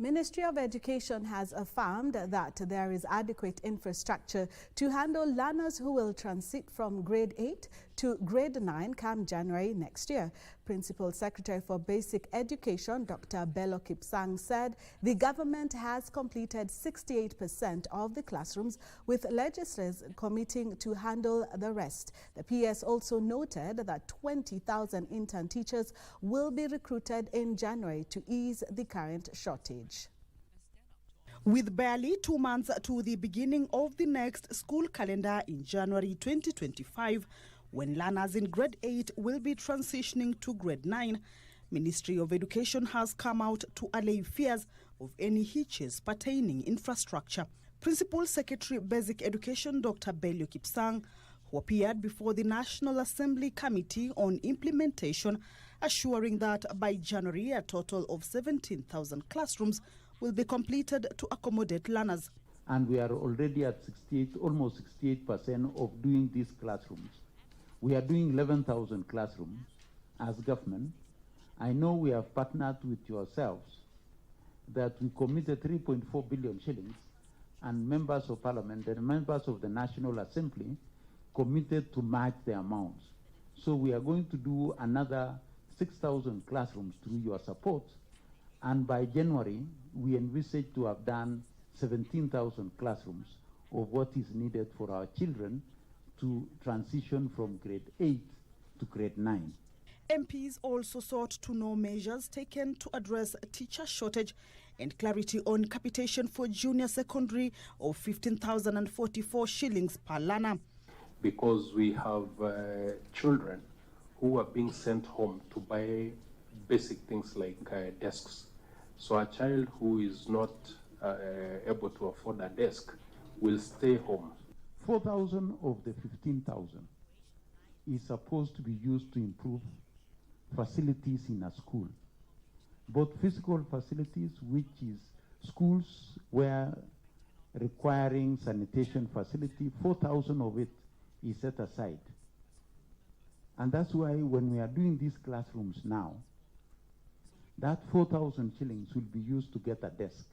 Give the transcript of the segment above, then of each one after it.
Ministry of Education has affirmed that there is adequate infrastructure to handle learners who will transit from grade 8 to grade 9 come January next year. Principal Secretary for Basic Education, Dr. Bello Kipsang, said the government has completed 68% of the classrooms, with legislators committing to handle the rest. The PS also noted that 20,000 intern teachers will be recruited in January to ease the current shortage. With barely 2 months to the beginning of the next school calendar in January 2025, when learners in grade 8 will be transitioning to grade 9, Ministry of Education has come out to allay fears of any hitches pertaining infrastructure. Principal Secretary Basic Education Dr. Bello Kipsang, who appeared before the National Assembly Committee on Implementation, assuring that by January a total of 17,000 classrooms will be completed to accommodate learners. And we are already at 68, almost 68% of doing these classrooms. We are doing 11,000 classrooms as government. I know we have partnered with yourselves that we committed 3.4 billion shillings, and members of parliament and members of the National Assembly committed to match the amounts. So we are going to do another 6,000 classrooms through your support, and by January we envisage to have done 17,000 classrooms of what is needed for our children to transition from grade 8 to grade 9. MPs also sought to know measures taken to address teacher shortage and clarity on capitation for junior secondary of 15,044 shillings per learner. Because we have children who are being sent home to buy basic things like desks. So a child who is not able to afford a desk will stay home. 4,000 of the 15,000 is supposed to be used to improve facilities in a school, both physical facilities, which is schools where requiring sanitation facility. 4,000 of it is set aside. And that's why when we are doing these classrooms now, that 4,000 shillings will be used to get a desk,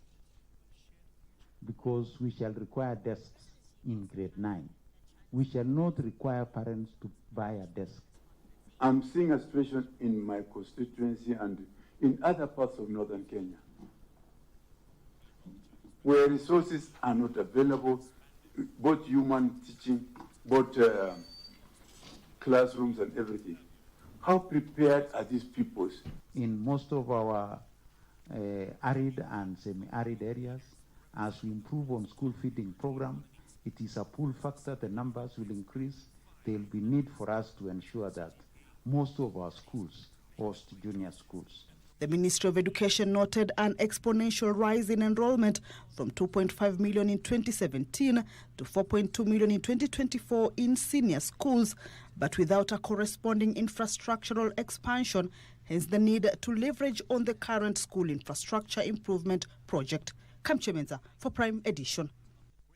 because we shall require desks in grade 9. We shall not require parents to buy a desk. I'm seeing a situation in my constituency and in other parts of northern Kenya where resources are not available, both human teaching, both classrooms and everything. How prepared are these peoples? In most of our arid and semi-arid areas, as we improve on school feeding program, it is a pull factor, the numbers will increase. There will be need for us to ensure that most of our schools host junior schools. The Ministry of Education noted an exponential rise in enrollment from 2.5 million in 2017 to 4.2 million in 2024 in senior schools, but without a corresponding infrastructural expansion, hence the need to leverage on the current school infrastructure improvement project. Kamchemenza for Prime Edition.